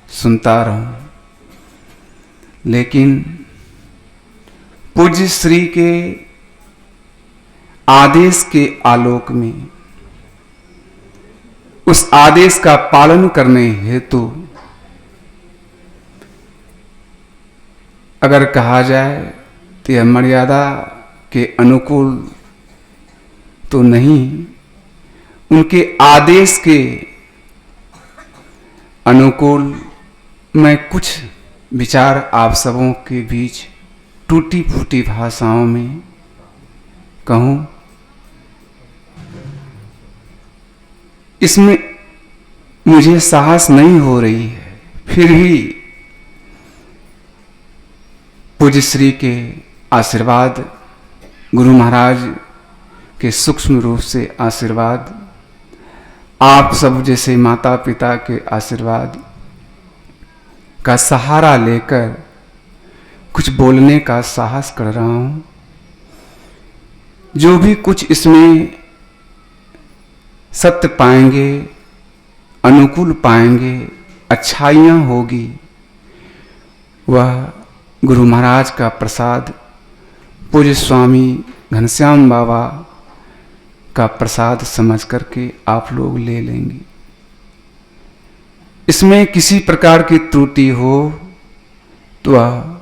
सुनता रहूं, लेकिन पूज्य श्री के आदेश के आलोक में, उस आदेश का पालन करने हेतु अगर कहा जाए तो यह मर्यादा के अनुकूल तो नहीं, उनके आदेश के अनुकूल मैं कुछ विचार आप सबों के बीच टूटी फूटी भाषाओं में कहूं। इसमें मुझे साहस नहीं हो रही है, फिर भी पूज्य श्री के आशीर्वाद, गुरु महाराज के सूक्ष्म रूप से आशीर्वाद, आप सब जैसे माता पिता के आशीर्वाद का सहारा लेकर कुछ बोलने का साहस कर रहा हूं। जो भी कुछ इसमें सत्य पाएंगे, अनुकूल पाएंगे, अच्छाइयां होगी, वह गुरु महाराज का प्रसाद, पूज्य स्वामी घनश्याम बाबा का प्रसाद समझ करके आप लोग ले लेंगे। इसमें किसी प्रकार की त्रुटि हो तो वह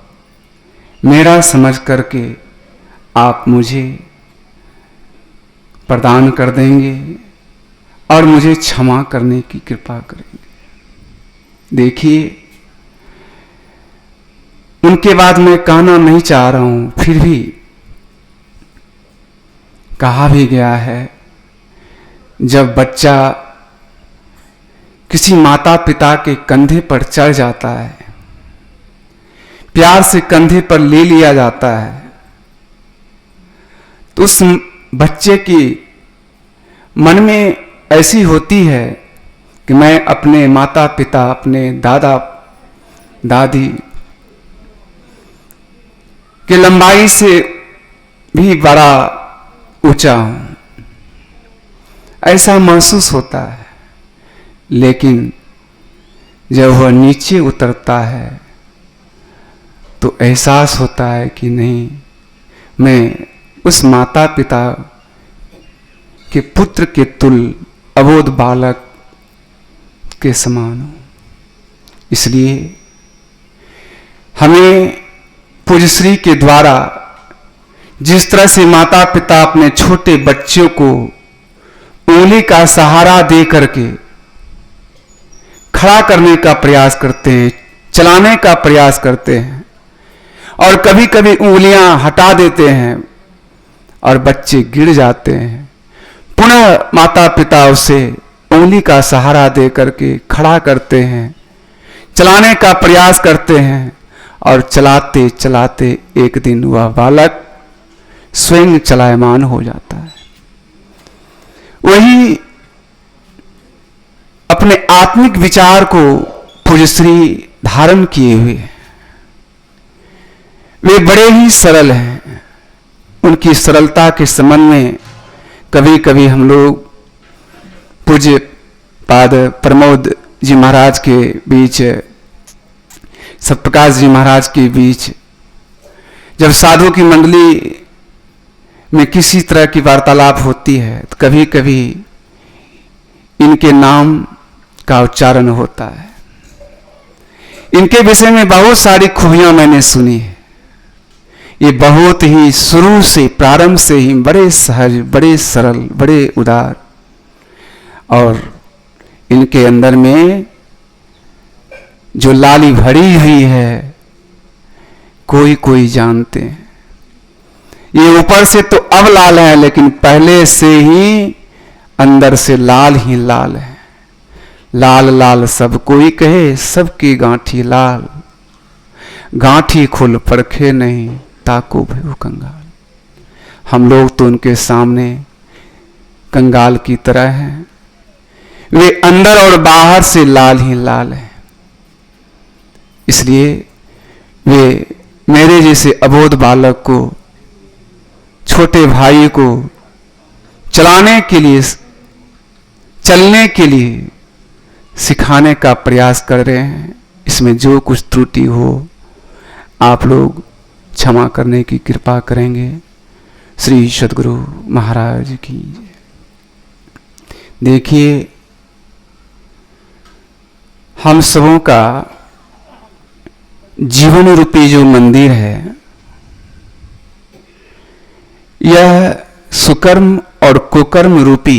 मेरा समझ करके आप मुझे प्रदान कर देंगे और मुझे क्षमा करने की कृपा करेंगे। देखिए, उनके बाद मैं कहना नहीं चाह रहा हूं, फिर भी कहा भी गया है, जब बच्चा किसी माता पिता के कंधे पर चढ़ जाता है, प्यार से कंधे पर ले लिया जाता है, तो उस बच्चे की मन में ऐसी होती है कि मैं अपने माता पिता, अपने दादा दादी के लंबाई से भी बड़ा ऊंचा हूं, ऐसा महसूस होता है। लेकिन जब वह नीचे उतरता है तो एहसास होता है कि नहीं, मैं उस माता पिता के पुत्र के तुल्य अबोध बालक के समान हूं। इसलिए हमें पूज्य श्री के द्वारा जिस तरह से माता पिता अपने छोटे बच्चों को उंगली का सहारा दे करके खड़ा करने का प्रयास करते हैं, चलाने का प्रयास करते हैं, और कभी कभी उंगलियां हटा देते हैं और बच्चे गिर जाते हैं, पुनः माता पिता उसे उंगली का सहारा दे करके खड़ा करते हैं, चलाने का प्रयास करते हैं, और चलाते चलाते एक दिन वह बालक स्वयं चलायमान हो जाता है। वही अपने आत्मिक विचार को पूज्य श्री धारण किए हुए, वे बड़े ही सरल हैं। उनकी सरलता के संबंध में कभी कभी हम लोग पूज्य पाद प्रमोद जी महाराज के बीच, सतप्रकाश जी महाराज के बीच, जब साधु की मंडली में किसी तरह की वार्तालाप होती है तो कभी कभी इनके नाम का उच्चारण होता है। इनके विषय में बहुत सारी खूबियां मैंने सुनी है। ये बहुत ही शुरू से, प्रारंभ से ही बड़े सहज, बड़े सरल, बड़े उदार, और इनके अंदर में जो लाली भरी हुई है कोई कोई जानते हैं। ये ऊपर से तो अब लाल है, लेकिन पहले से ही अंदर से लाल ही लाल है। लाल लाल सब कोई कहे, सबकी गांठी लाल, गांठी खुल परखे नहीं, ताको भयो कंगाल। हम लोग तो उनके सामने कंगाल की तरह हैं। वे अंदर और बाहर से लाल ही लाल हैं। इसलिए वे मेरे जैसे अबोध बालक को, छोटे भाई को चलाने के लिए, चलने के लिए सिखाने का प्रयास कर रहे हैं। इसमें जो कुछ त्रुटि हो आप लोग क्षमा करने की कृपा करेंगे। श्री सद्गुरु महाराज की। देखिए, हम सबों का जीवन रूपी जो मंदिर है, यह सुकर्म और कुकर्म रूपी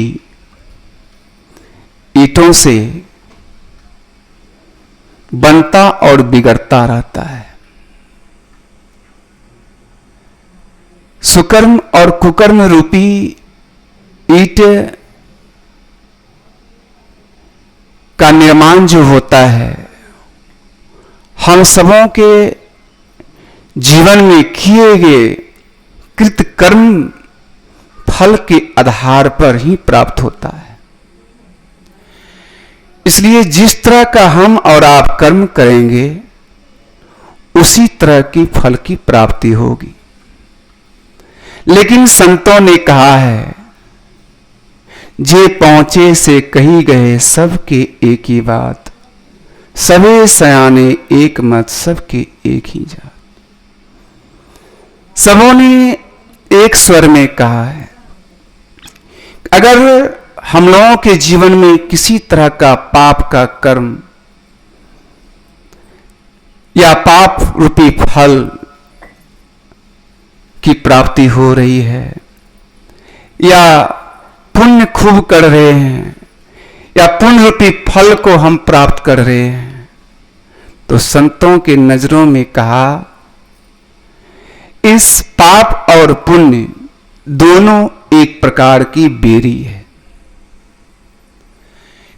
ईंटों से बनता और बिगड़ता रहता है। सुकर्म और कुकर्म रूपी ईंट का निर्माण जो होता है, हम सबों के जीवन में किए गए कृत कर्म फल के आधार पर ही प्राप्त होता है। इसलिए जिस तरह का हम और आप कर्म करेंगे उसी तरह की फल की प्राप्ति होगी। लेकिन संतों ने कहा है, जे पहुंचे से कही गए सबके एक ही बात, सबे सयाने एक मत सबके एक ही जात। सबों ने एक स्वर में कहा है, अगर हम लोगों के जीवन में किसी तरह का पाप का कर्म या पाप रूपी फल की प्राप्ति हो रही है, या पुण्य खूब कर रहे हैं, या पुण्य रूपी फल को हम प्राप्त कर रहे हैं, तो संतों के नजरों में कहा, इस पाप और पुण्य दोनों एक प्रकार की बेरी है।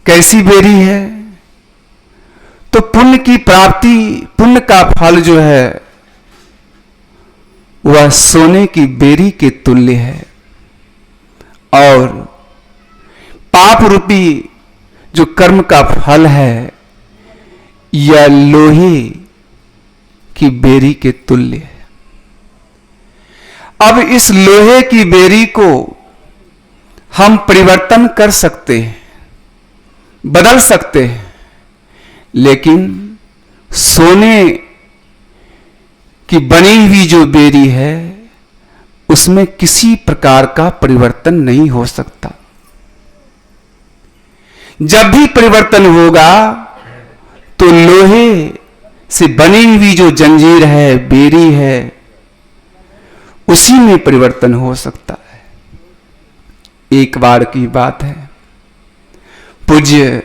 कैसी बेरी है? तो पुण्य की प्राप्ति, पुण्य का फल जो है वह सोने की बेरी के तुल्य है, और पाप रूपी जो कर्म का फल है यह लोहे की बेरी के तुल्य है। अब इस लोहे की बेरी को हम परिवर्तन कर सकते हैं, बदल सकते हैं, लेकिन सोने की बनी हुई जो बेरी है उसमें किसी प्रकार का परिवर्तन नहीं हो सकता। जब भी परिवर्तन होगा तो लोहे से बनी हुई जो जंजीर है, बेरी है, उसी में परिवर्तन हो सकता है। एक बार की बात है, पूज्य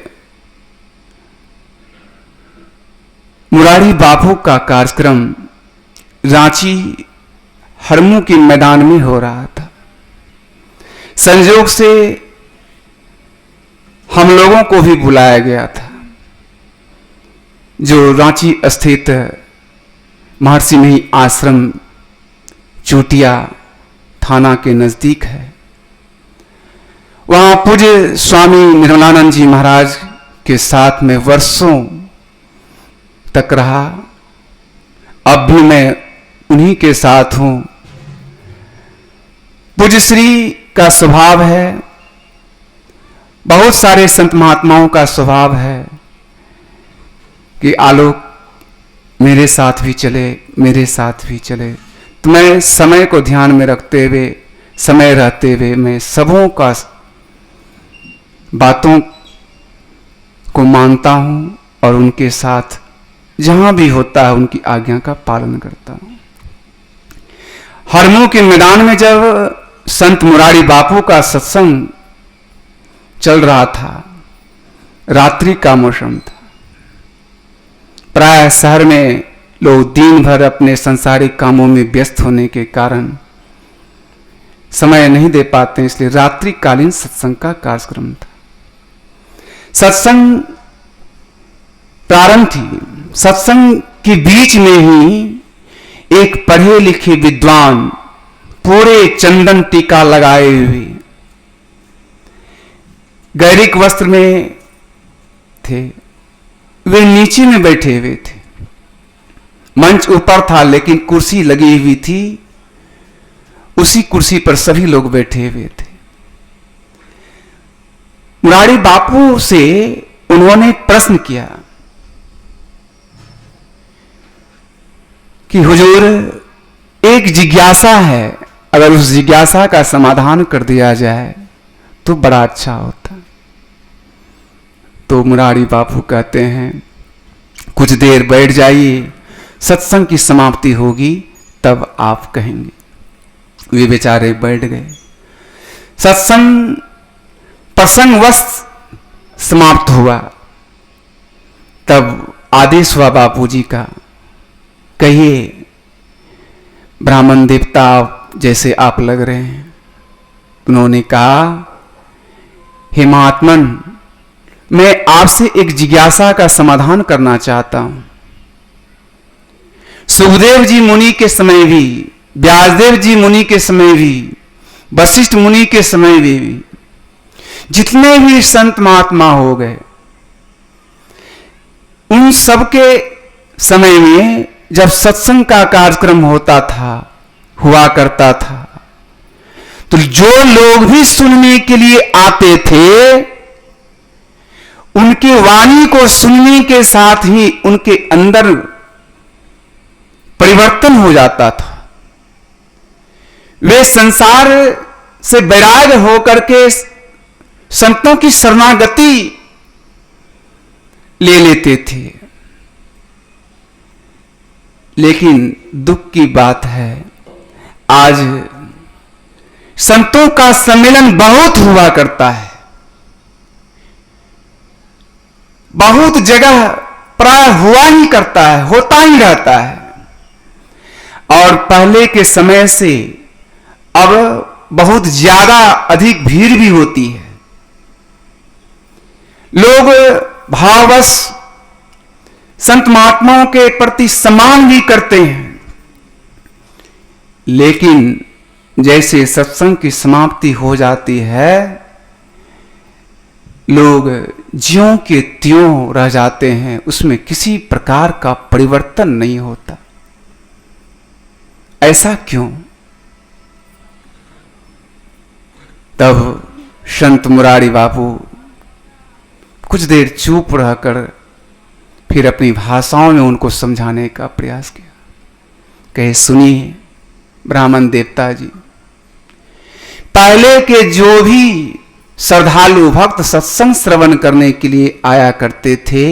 मुरारी बापू का कार्यक्रम रांची हरमू के मैदान में हो रहा था। संयोग से हम लोगों को भी बुलाया गया था, जो रांची स्थित महर्षि मही आश्रम चोटिया थाना के नजदीक है। वहां पूज्य स्वामी निर्मलानंद जी महाराज के साथ में वर्षों तक रहा। अब भी मैं उन्हीं के साथ हूं। पूज्य श्री का स्वभाव है, बहुत सारे संत महात्माओं का स्वभाव है कि आलोक मेरे साथ भी चले, मेरे साथ भी चले। तो मैं समय को ध्यान में रखते हुए, समय रहते हुए मैं सबों का बातों को मानता हूं और उनके साथ जहां भी होता है उनकी आज्ञा का पालन करता हूं। हरमू के मैदान में जब संत मुरारी बापू का सत्संग चल रहा था, रात्रि का मौसम था। प्राय शहर में लोग दिन भर अपने संसारिक कामों में व्यस्त होने के कारण समय नहीं दे पाते, इसलिए रात्रिकालीन सत्संग का कार्यक्रम था। सत्संग प्रारंभ थी। सत्संग के बीच में ही एक पढ़े लिखे विद्वान पूरे चंदन टीका लगाए हुए गैरिक वस्त्र में थे, वे नीचे में बैठे हुए थे। मंच ऊपर था लेकिन कुर्सी लगी हुई थी, उसी कुर्सी पर सभी लोग बैठे हुए थे। मुरारी बापू से उन्होंने प्रश्न किया, कि हुजूर एक जिज्ञासा है, अगर उस जिज्ञासा का समाधान कर दिया जाए तो बड़ा अच्छा होता। तो मुरारी बापू कहते हैं कुछ देर बैठ जाइए, सत्संग की समाप्ति होगी तब आप कहेंगे। वे बेचारे बैठ गए। सत्संग प्रसंगवश समाप्त हुआ। तब आदेश हुआ बापूजी का, कहिए ब्राह्मण देवता जैसे आप लग रहे हैं। उन्होंने कहा, हे महात्मन, मैं आपसे एक जिज्ञासा का समाधान करना चाहता हूं। सुखदेव जी मुनि के समय भी, व्यासदेव जी मुनि के समय भी, वशिष्ठ मुनि के समय भी जितने भी संत महात्मा हो गए, उन सबके समय में जब सत्संग का कार्यक्रम होता था, हुआ करता था, तो जो लोग भी सुनने के लिए आते थे, उनकी वाणी को सुनने के साथ ही उनके अंदर परिवर्तन हो जाता था। वे संसार से वैराग्य होकर के संतों की शरणागति ले लेते थे। लेकिन दुख की बात है, आज संतों का सम्मेलन बहुत हुआ करता है, बहुत जगह प्राय हुआ ही करता है, होता ही रहता है। और पहले के समय से अब बहुत ज्यादा अधिक भीड़ भी होती है। लोग भाववश संत महात्माओं के प्रति सम्मान भी करते हैं, लेकिन जैसे सत्संग की समाप्ति हो जाती है, लोग ज्यों के त्यों रह जाते हैं, उसमें किसी प्रकार का परिवर्तन नहीं होता। ऐसा क्यों? तब संत मुरारी बापू कुछ देर चुप रहकर फिर अपनी भाषाओं में उनको समझाने का प्रयास किया। कहे, सुनिए ब्राह्मण देवता जी, पहले के जो भी श्रद्धालु भक्त सत्संग श्रवण करने के लिए आया करते थे,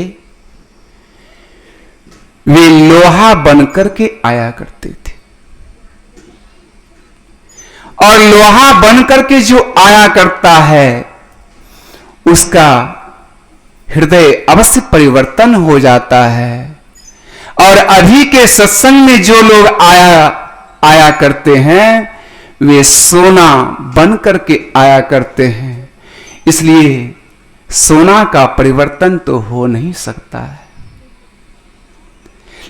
वे लोहा बनकर के आया करते थे। और लोहा बनकर के जो आया करता है, उसका हृदय अवश्य परिवर्तन हो जाता है। और अभी के सत्संग में जो लोग आया करते हैं, वे सोना बन करके आया करते हैं। इसलिए सोना का परिवर्तन तो हो नहीं सकता है।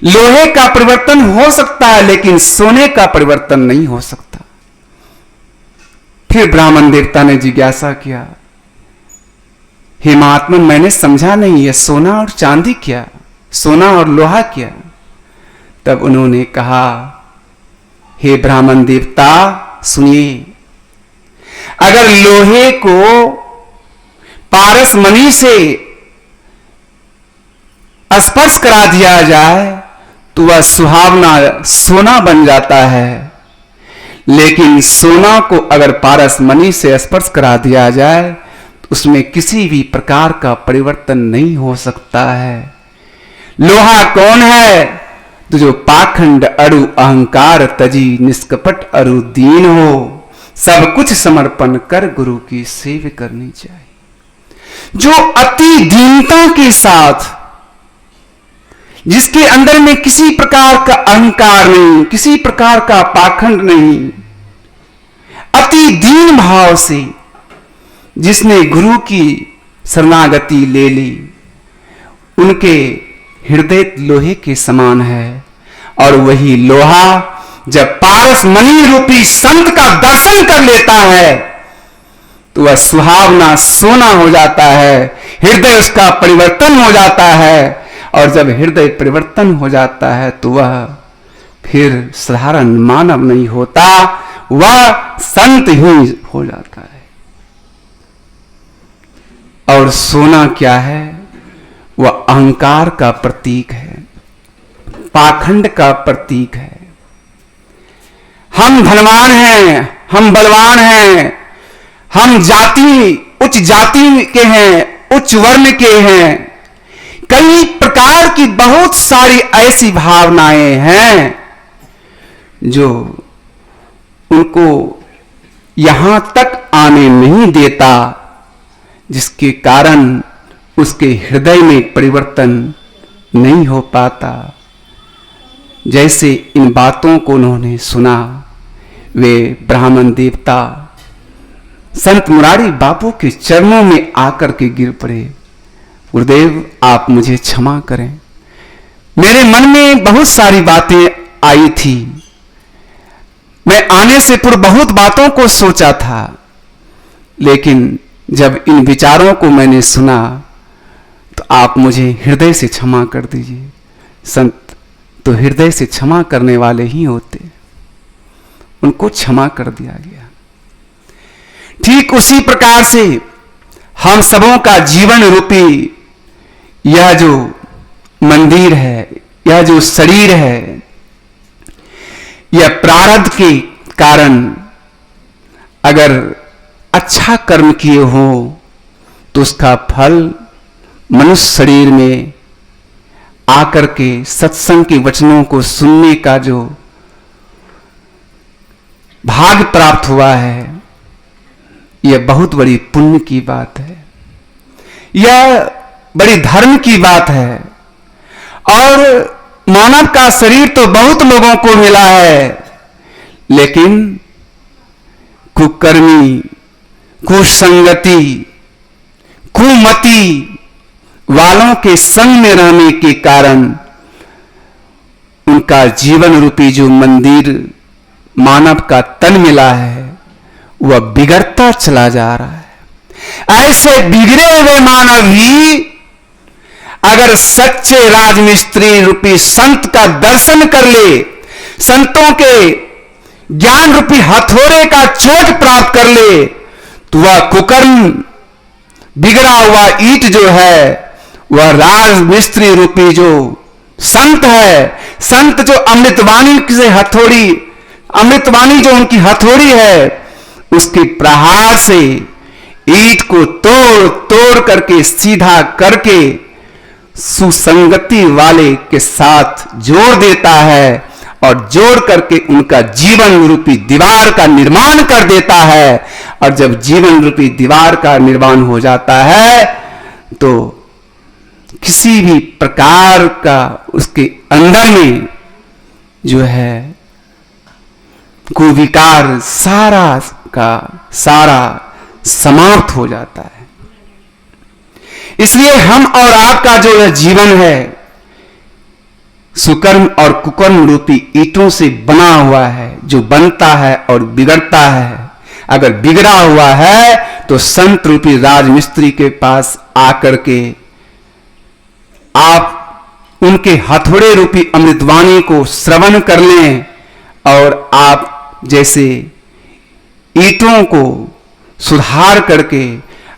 लोहे का परिवर्तन हो सकता है, लेकिन सोने का परिवर्तन नहीं हो सकता। फिर ब्राह्मण देवता ने जिज्ञासा किया, हे महात्मा, मैंने समझा नहीं, यह सोना और चांदी क्या, सोना और लोहा क्या? तब उन्होंने कहा, हे ब्राह्मण देवता सुनिए, अगर लोहे को पारसमणि से स्पर्श करा दिया जाए तो वह सुहावना सोना बन जाता है, लेकिन सोना को अगर पारसमणि से स्पर्श करा दिया जाए तो उसमें किसी भी प्रकार का परिवर्तन नहीं हो सकता है। लोहा कौन है? तो जो पाखंड अरु अहंकार तजी निष्कपट अरु दीन हो, सब कुछ समर्पण कर गुरु की सेवा करनी चाहिए। जो अति दीनता के साथ, जिसके अंदर में किसी प्रकार का अहंकार नहीं, किसी प्रकार का पाखंड नहीं, अति दीन भाव से जिसने गुरु की शरणागति ले ली, उनके हृदय लोहे के समान है। और वही लोहा जब पारसमणि रूपी संत का दर्शन कर लेता है तो वह सुहावना सोना हो जाता है, हृदय उसका परिवर्तन हो जाता है। और जब हृदय परिवर्तन हो जाता है तो वह फिर साधारण मानव नहीं होता, वह संत ही हो जाता है। और सोना क्या है? वह अहंकार का प्रतीक है। पाखंड का प्रतीक है। हम धनवान हैं, हम बलवान हैं, हम उच्च जाति के हैं, उच्च वर्ण के हैं, कई प्रकार की बहुत सारी ऐसी भावनाएं हैं जो उनको यहां तक आने नहीं देता, जिसके कारण उसके हृदय में परिवर्तन नहीं हो पाता। जैसे इन बातों को उन्होंने सुना, वे ब्राह्मण देवता संत मुरारी बापू के चरणों में आकर के गिर पड़े। गुरुदेव, आप मुझे क्षमा करें, मेरे मन में बहुत सारी बातें आई थी, मैं आने से पूर्व बहुत बातों को सोचा था, लेकिन जब इन विचारों को मैंने सुना तो आप मुझे हृदय से क्षमा कर दीजिए। संत तो हृदय से क्षमा करने वाले ही होते, उनको क्षमा कर दिया गया। ठीक उसी प्रकार से हम सबों का जीवन रूपी यह जो मंदिर है, यह जो शरीर है, यह प्रारब्ध के कारण अगर अच्छा कर्म किए हो तो उसका फल मनुष्य शरीर में आकर के सत्संग के वचनों को सुनने का जो भाग्य प्राप्त हुआ है, यह बहुत बड़ी पुण्य की बात है, यह बड़ी धर्म की बात है। और मानव का शरीर तो बहुत लोगों को मिला है, लेकिन कुकर्मी, कुसंगति, कुमति वालों के संग में रहने के कारण उनका जीवन रूपी जो मंदिर मानव का तन मिला है वह बिगड़ता चला जा रहा है। ऐसे बिगड़े हुए मानव ही अगर सच्चे राजमिस्त्री रूपी संत का दर्शन कर ले, संतों के ज्ञान रूपी हथौड़े का चोट प्राप्त कर ले, तो वह कुकर्म बिगड़ा हुआ ईंट जो है, वह राजमिस्त्री रूपी जो संत है, संत जो अमृतवाणी से हथौड़ी, अमृतवाणी जो उनकी हथौड़ी है, उसके प्रहार से ईंट को तोड़ तोड़ करके सीधा करके सुसंगति वाले के साथ जोड़ देता है और जोड़ करके उनका जीवन रूपी दीवार का निर्माण कर देता है। और जब जीवन रूपी दीवार का निर्माण हो जाता है तो किसी भी प्रकार का उसके अंदर में जो है कुविकार सारा का सारा समाप्त हो जाता है। इसलिए हम और आपका जो यह जीवन है सुकर्म और कुकर्म रूपी ईंटों से बना हुआ है, जो बनता है और बिगड़ता है। अगर बिगड़ा हुआ है तो संत रूपी राजमिस्त्री के पास आकर के आप उनके हथौड़े रूपी अमृतवाणी को श्रवण कर लें और आप जैसे ईंटों को सुधार करके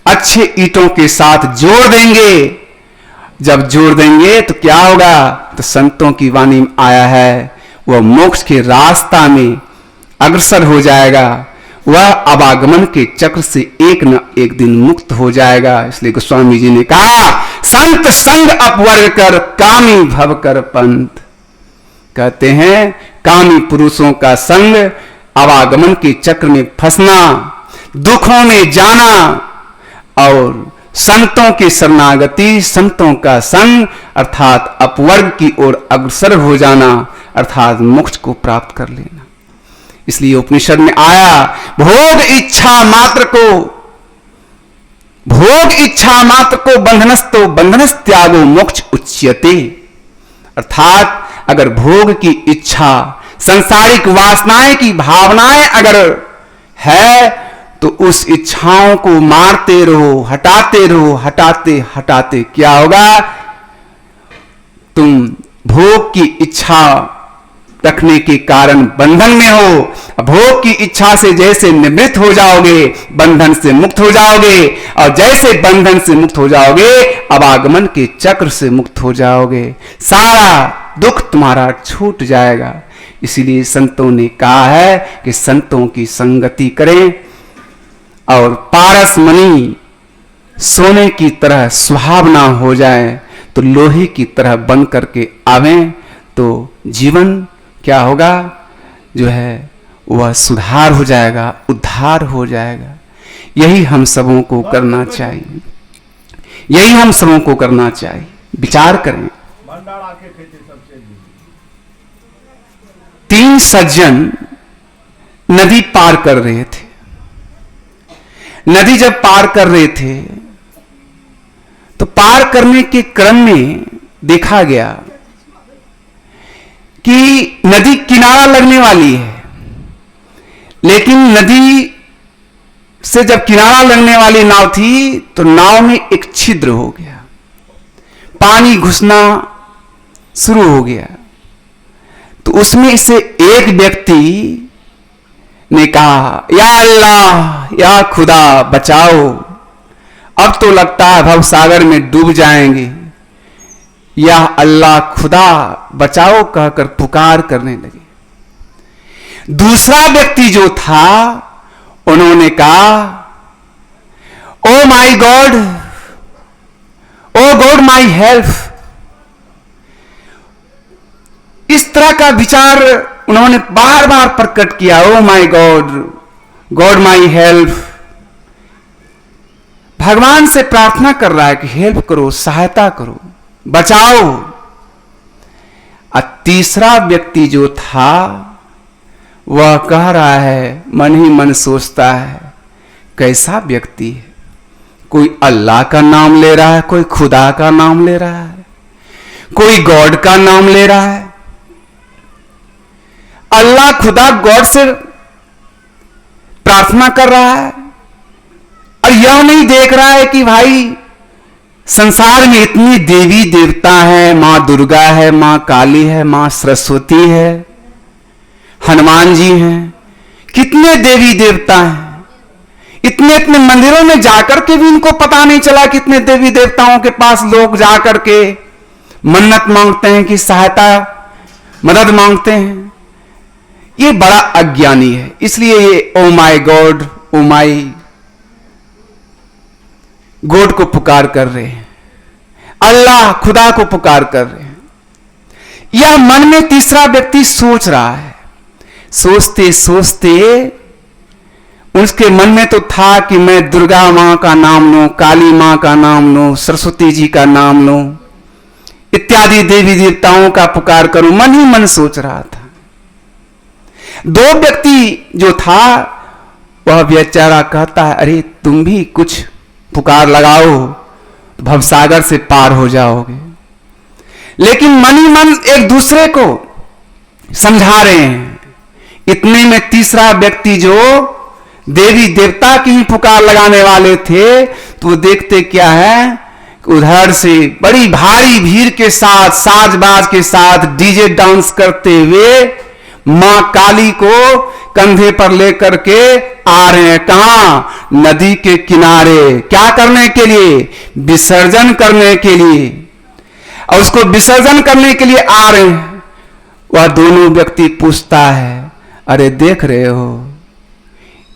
अच्छे ईंटों के साथ जोड़ देंगे। जब जोड़ देंगे तो क्या होगा? तो संतों की वाणी में आया है, वह मोक्ष के रास्ता में अग्रसर हो जाएगा, वह अवागमन के चक्र से एक न एक दिन मुक्त हो जाएगा। इसलिए गोस्वामी जी ने कहा, संत संग अपवर्ग कर कामी भव कर पंथ। कहते हैं कामी पुरुषों का संग, अवागमन के चक्र में फंसना, दुखों में जाना और संतों की शरणागति, संतों का संग अर्थात अपवर्ग की ओर अग्रसर हो जाना अर्थात मोक्ष को प्राप्त कर लेना। इसलिए उपनिषद में आया, भोग इच्छा मात्र को बंधनस्तो बंधनस त्यागो मोक्ष उच्यते। अर्थात अगर भोग की इच्छा, सांसारिक वासनाएं की भावनाएं अगर है तो उस इच्छाओं को मारते रहो, हटाते रहो, हटाते हटाते क्या होगा? तुम भोग की इच्छा रखने के कारण बंधन में हो। भोग की इच्छा से जैसे निवृत्त हो जाओगे, बंधन से मुक्त हो जाओगे, और जैसे बंधन से मुक्त हो जाओगे, अवागमन के चक्र से मुक्त हो जाओगे। सारा दुख तुम्हारा छूट जाएगा। इसीलिए संतों ने कहा है कि संतों की संगति करें और पारस मणि सोने की तरह सुहावना हो जाए, तो लोहे की तरह बन करके आवें, तो जीवन क्या होगा, जो है वह सुधार हो जाएगा, उद्धार हो जाएगा। यही हम सबों को करना चाहिए, यही हम सबों को करना चाहिए। विचार करें, 3 सज्जन नदी पार कर रहे थे। नदी जब पार कर रहे थे तो पार करने के क्रम में देखा गया कि नदी किनारा लगने वाली है, लेकिन नदी से जब किनारा लगने वाली नाव थी तो नाव में एक छिद्र हो गया, पानी घुसना शुरू हो गया। तो उसमें से एक व्यक्ति ने कहा, या अल्लाह, या खुदा बचाओ, अब तो लगता है भवसागर में डूब जाएंगे। या अल्लाह खुदा बचाओ कहकर पुकार करने लगे। दूसरा व्यक्ति जो था उन्होंने कहा, oh my God, oh God my help. इस तरह का विचार उन्होंने बार बार प्रकट किया, oh my God, God my help. भगवान से प्रार्थना कर रहा है कि हेल्प करो, सहायता करो, बचाओ। और तीसरा व्यक्ति जो था वह कह रहा है, मन ही मन सोचता है, कैसा व्यक्ति है, कोई अल्लाह का नाम ले रहा है, कोई खुदा का नाम ले रहा है, कोई गॉड का नाम ले रहा है। अल्लाह खुदा गॉड से प्रार्थना कर रहा है और यह नहीं देख रहा है कि भाई संसार में इतनी देवी देवता है, मां दुर्गा है, मां काली है, मां सरस्वती है, हनुमान जी हैं, कितने देवी देवता हैं। इतने इतने मंदिरों में जाकर के भी इनको पता नहीं चला कितने देवी देवताओं के पास लोग जाकर के मन्नत मांगते हैं कि सहायता मदद मांगते हैं। ये बड़ा अज्ञानी है। इसलिए ये ओ my God, O my God को पुकार कर रहे हैं, अल्लाह खुदा को पुकार कर रहे हैं। यह मन में तीसरा व्यक्ति सोच रहा है। सोचते सोचते उसके मन में तो था कि मैं दुर्गा मां का नाम लूं, काली मां का नाम लूं, सरस्वती जी का नाम लूं, इत्यादि देवी देवताओं का पुकार करूं, मन ही मन सोच रहा था। दो व्यक्ति जो था वह बेचारा कहता है, अरे तुम भी कुछ पुकार लगाओ, भवसागर से पार हो जाओगे। लेकिन मन ही मन एक दूसरे को समझा रहे हैं। इतने में तीसरा व्यक्ति जो देवी देवता की ही पुकार लगाने वाले थे, तो वो देखते क्या है, उधर से बड़ी भारी भीड़ के साथ, साजबाज के साथ, डीजे डांस करते हुए मां काली को कंधे पर लेकर के आ रहे हैं। कहां? नदी के किनारे। क्या करने के लिए? विसर्जन करने के लिए। और उसको विसर्जन करने के लिए आ रहे हैं। वह दोनों व्यक्ति पूछता है, अरे देख रहे हो,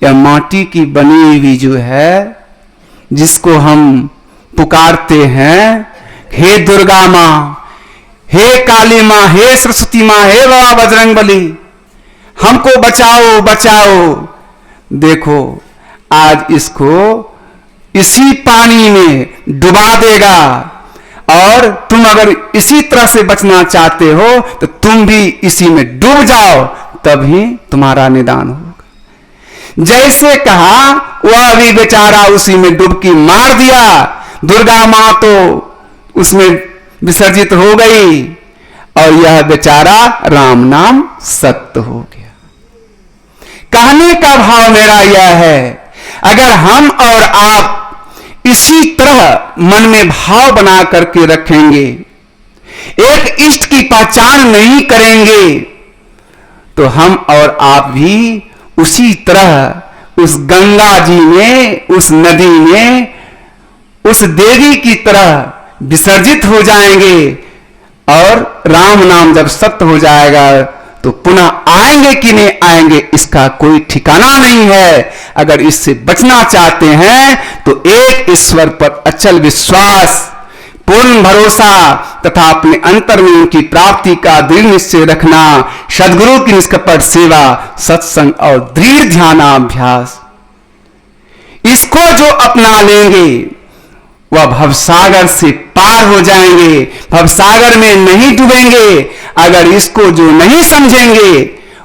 यह माटी की बनी हुई जो है, जिसको हम पुकारते हैं, हे दुर्गा मां, हे काली मां, हे सरस्वती मां, हे बाबा बजरंगबली, हमको बचाओ बचाओ। देखो आज इसको इसी पानी में डुबा देगा, और तुम अगर इसी तरह से बचना चाहते हो तो तुम भी इसी में डूब जाओ, तभी तुम्हारा निदान होगा। जैसे कहा वह भी बेचारा उसी में डुबकी मार दिया। दुर्गा मां तो उसमें विसर्जित हो गई और यह बेचारा राम नाम सत्य हो गया। कहने का भाव मेरा यह है, अगर हम और आप इसी तरह मन में भाव बना करके रखेंगे, एक इष्ट की पहचान नहीं करेंगे, तो हम और आप भी उसी तरह उस गंगा जी में, उस नदी में, उस देवी की तरह विसर्जित हो जाएंगे और राम नाम जब सत्य हो जाएगा तो पुनः आएंगे कि नहीं आएंगे इसका कोई ठिकाना नहीं है। अगर इससे बचना चाहते हैं तो एक ईश्वर पर अचल विश्वास, पूर्ण भरोसा तथा अपने अंतर में उनकी प्राप्ति का दृढ़ निश्चय रखना, सद्गुरु की निष्कपट सेवा, सत्संग और दृढ़ ध्यानाभ्यास, इसको जो अपना लेंगे वह भवसागर से पार हो जाएंगे, भवसागर में नहीं डूबेंगे। अगर इसको जो नहीं समझेंगे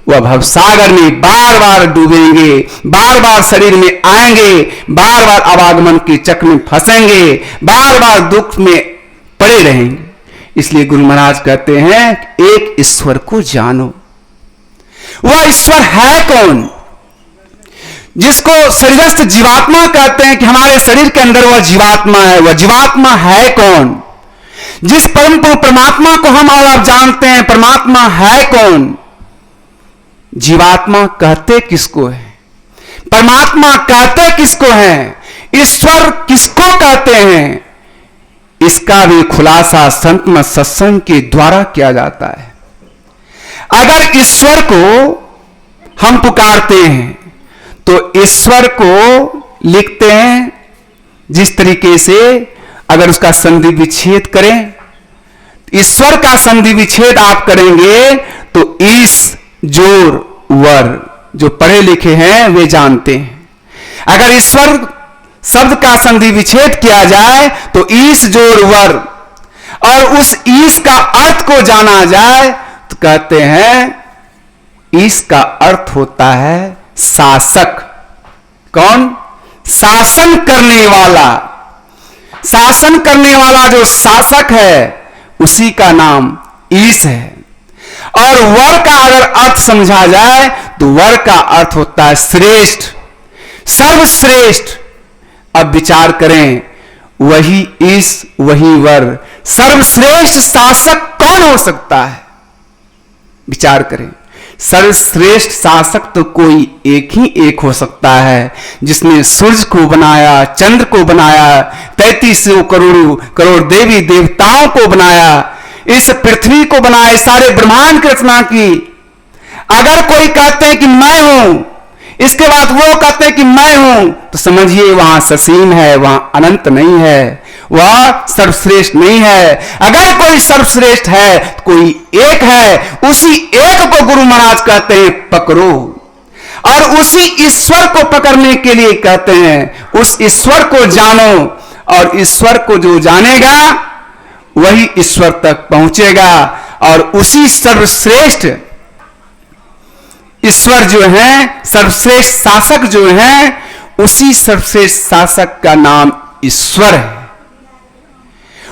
वह भवसागर में बार बार डूबेंगे, बार बार शरीर में आएंगे, बार बार आवागमन के चक्र में फंसेंगे, बार बार दुख में पड़े रहेंगे। इसलिए गुरु महाराज कहते हैं एक ईश्वर को जानो। वह ईश्वर है कौन? जिसको शरीरस्थ जीवात्मा कहते हैं कि हमारे शरीर के अंदर वह जीवात्मा है, वह जीवात्मा है कौन? जिस परम परमात्मा को हम और आप जानते हैं, परमात्मा है कौन? जीवात्मा कहते किसको है? परमात्मा कहते किसको है? ईश्वर किसको कहते हैं? इसका भी खुलासा संत मत सत्संग के द्वारा किया जाता है। अगर ईश्वर को हम पुकारते हैं तो ईश्वर को लिखते हैं जिस तरीके से, अगर उसका संधि विच्छेद करें, ईश्वर का संधि विच्छेद आप करेंगे तो ईश जोर वर, जो पढ़े लिखे हैं वे जानते हैं। अगर ईश्वर शब्द का संधि विच्छेद किया जाए तो ईश जोर वर, और उस ईश का अर्थ को जाना जाए तो कहते हैं ईश का अर्थ होता है शासक। कौन? शासन करने वाला। शासन करने वाला जो शासक है उसी का नाम ईश है। और वर का अगर अर्थ समझा जाए तो वर का अर्थ होता है श्रेष्ठ, सर्वश्रेष्ठ। अब विचार करें, वही ईश वही वर, सर्वश्रेष्ठ शासक कौन हो सकता है? विचार करें, सर्वश्रेष्ठ शासक तो कोई एक ही एक हो सकता है, जिसने सूर्य को बनाया, चंद्र को बनाया, 33 करोड़ देवी देवताओं को बनाया, इस पृथ्वी को बनाया, सारे ब्रह्मांड की रचना की। अगर कोई कहते हैं कि मैं हूं, इसके बाद वो कहते हैं कि मैं हूं, तो समझिए वहां ससीम है, वहां अनंत नहीं है, वह सर्वश्रेष्ठ नहीं है। अगर कोई सर्वश्रेष्ठ है तो कोई एक है, उसी एक को गुरु महाराज कहते हैं पकड़ो। और उसी ईश्वर को पकड़ने के लिए कहते हैं उस ईश्वर को जानो, और ईश्वर को जो जानेगा वही ईश्वर तक पहुंचेगा। और उसी सर्वश्रेष्ठ ईश्वर जो है, सर्वश्रेष्ठ शासक जो है, उसी सर्वश्रेष्ठ शासक का नाम ईश्वर है।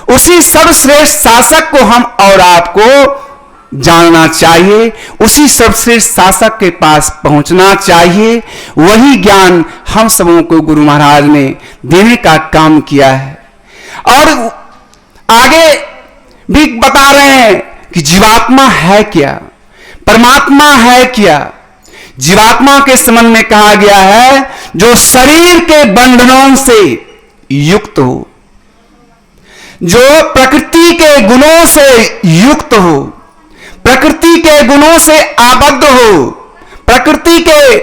उसी सर्वश्रेष्ठ शासक को हम और आपको जानना चाहिए, उसी सर्वश्रेष्ठ शासक के पास पहुंचना चाहिए। वही ज्ञान हम सबों को गुरु महाराज ने देने का काम किया है। और आगे भी बता रहे हैं कि जीवात्मा है क्या, परमात्मा है क्या। जीवात्मा के संबंध में कहा गया है जो शरीर के बंधनों से युक्त हो, जो प्रकृति के गुणों से युक्त हो, प्रकृति के गुणों से आबद्ध हो, प्रकृति के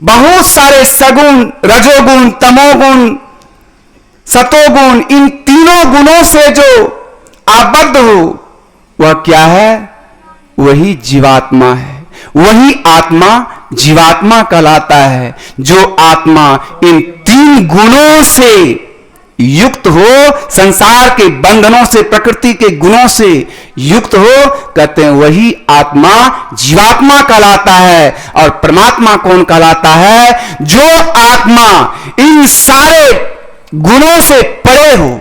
बहुत सारे सगुण, रजोगुण, तमोगुण, सतोगुण, इन तीनों गुणों से जो आबद्ध हो, वह क्या है? वही जीवात्मा है। वही आत्मा जीवात्मा कहलाता है। जो आत्मा इन तीन गुणों से युक्त हो, संसार के बंधनों से, प्रकृति के गुणों से युक्त हो, कहते हैं वही आत्मा जीवात्मा कहलाता है। और परमात्मा कौन कहलाता है? जो आत्मा इन सारे गुणों से परे हो,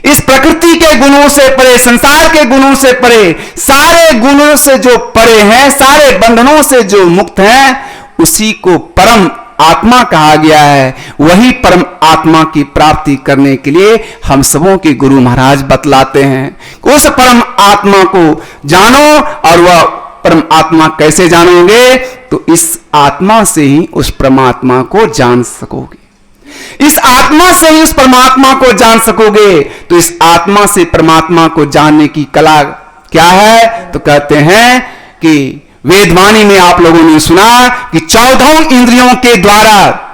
इस प्रकृति के गुणों से परे, संसार के गुणों से परे, सारे गुणों से जो परे हैं, सारे बंधनों से जो मुक्त हैं, उसी को परम आत्मा कहा गया है। वही परम आत्मा की प्राप्ति करने के लिए हम सबों के गुरु महाराज बतलाते हैं। उस परम आत्मा को जानो। और वह परम आत्मा कैसे जानोगे? तो इस आत्मा से ही उस परमात्मा को जान सकोगे। इस आत्मा से ही उस परमात्मा को जान सकोगे। तो इस आत्मा से परमात्मा को जानने की कला क्या है? तो कहते हैं कि वेदवाणी में आप लोगों ने सुना कि 14 इंद्रियों के द्वारा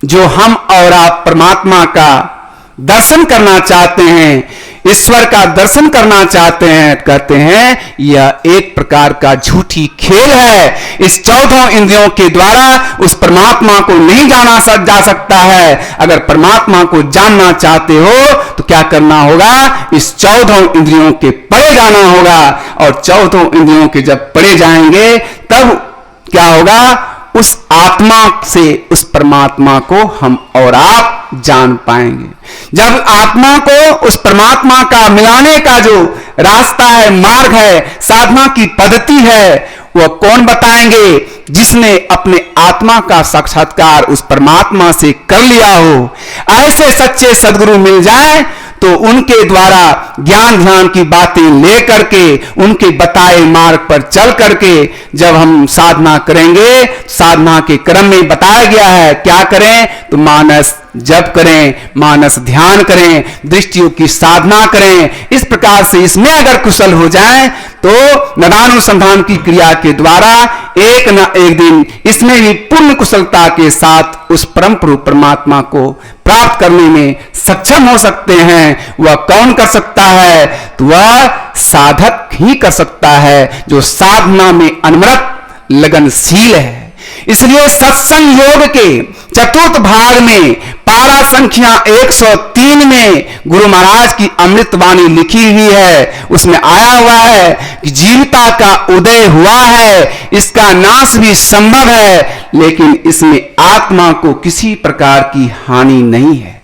जो हम और आप परमात्मा का दर्शन करना चाहते हैं, ईश्वर का दर्शन करना चाहते हैं, कहते हैं यह एक प्रकार का झूठी खेल है। इस 14 इंद्रियों के द्वारा उस परमात्मा को नहीं जाना जा सकता है। अगर परमात्मा को जानना चाहते हो तो क्या करना होगा? इस 14 इंद्रियों के परे जाना होगा। और 14 इंद्रियों के जब परे जाएंगे तब क्या होगा? उस आत्मा से उस परमात्मा को हम और आप जान पाएंगे। जब आत्मा को उस परमात्मा का मिलाने का जो रास्ता है, मार्ग है, साधना की पद्धति है, वह कौन बताएंगे? जिसने अपने आत्मा का साक्षात्कार उस परमात्मा से कर लिया हो। ऐसे सच्चे सद्गुरु मिल जाए तो उनके द्वारा ज्ञान ध्यान की बातें ले करके, उनके बताए मार्ग पर चल करके जब हम साधना करेंगे, साधना के क्रम में बताया गया है क्या करें? तो मानस जप करें, मानस ध्यान करें, दृष्टियों की साधना करें। इस प्रकार से इसमें अगर कुशल हो जाएं तो नदानुसंधान की क्रिया के द्वारा एक न एक दिन इसमें भी पूर्ण कुशलता के साथ उस परम प्रभु परमात्मा को प्राप्त करने में सक्षम हो सकते हैं। वह कौन कर सकता है? तो वह साधक ही कर सकता है जो साधना में अनवरत लगनशील है। इसलिए सत्संग योग के चतुर्थ भाग में पारा संख्या 103 में गुरु महाराज की अमृत वाणी लिखी हुई है। उसमें आया हुआ है कि जीवता का उदय हुआ है, इसका नाश भी संभव है, लेकिन इसमें आत्मा को किसी प्रकार की हानि नहीं है।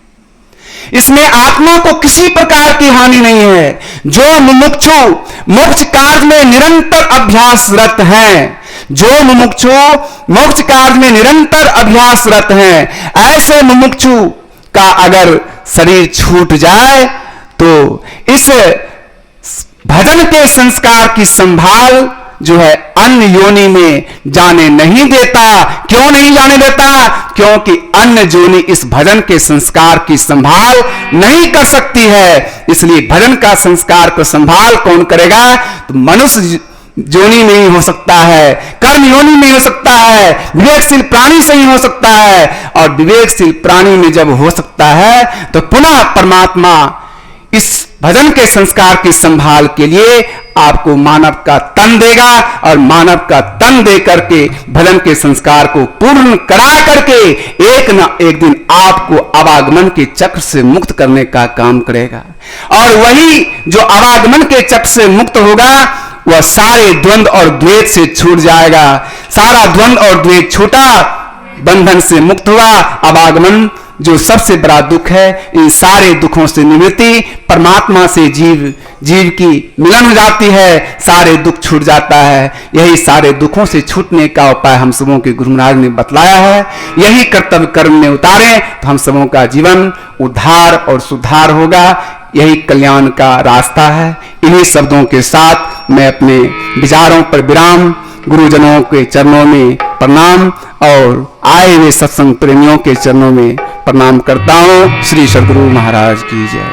इसमें आत्मा को किसी प्रकार की हानि नहीं है। जो मुमुक्षु मोक्ष कार्य में निरंतर अभ्यासरत हैं, जो मुमुक्षु मोक्ष कार्य में निरंतर अभ्यासरत हैं, ऐसे मुमुक्षु का अगर शरीर छूट जाए तो इस भजन के संस्कार की संभाल जो है अन्य योनि में जाने नहीं देता। क्यों नहीं जाने देता? क्योंकि अन्य योनि इस भजन के संस्कार की संभाल नहीं कर सकती है। इसलिए भजन का संस्कार को संभाल कौन करेगा? तो मनुष्य योनि में ही हो सकता है, कर्म योनि में हो सकता है, विवेकशील प्राणी से ही हो सकता है। और विवेकशील प्राणी में जब हो सकता है तो पुनः परमात्मा इस भजन के संस्कार की संभाल के लिए आपको मानव का तन देगा और मानव का तन दे करके भजन के संस्कार को पूर्ण करा करके एक न एक दिन आपको अवागमन के चक्र से मुक्त करने का काम करेगा। और वही जो अवागमन के चक्र से मुक्त होगा वह सारे द्वंद्व और द्वैत से छूट जाएगा। सारा द्वंद्व और द्वैत छूटा, बंधन से मुक्त हुआ। अवागमन जो सबसे बड़ा दुख है, इन सारे दुखों से निवृत्ति, परमात्मा से जीव की मिलन हो जाती है, सारे दुख छूट जाता है। यही सारे दुखों से छूटने का उपाय हम सबों के गुरु महाराज ने बतलाया है। यही कर्तव्य कर्म में उतारें तो हम सबों का जीवन उद्धार और सुधार होगा। यही कल्याण का रास्ता है। इन्हीं शब्दों के साथ मैं अपने विचारों पर विराम, गुरुजनों के चरणों में प्रणाम और आए हुए सत्संग प्रेमियों के चरणों में प्रणाम करता हूँ। श्री सद्गुरु महाराज की जय।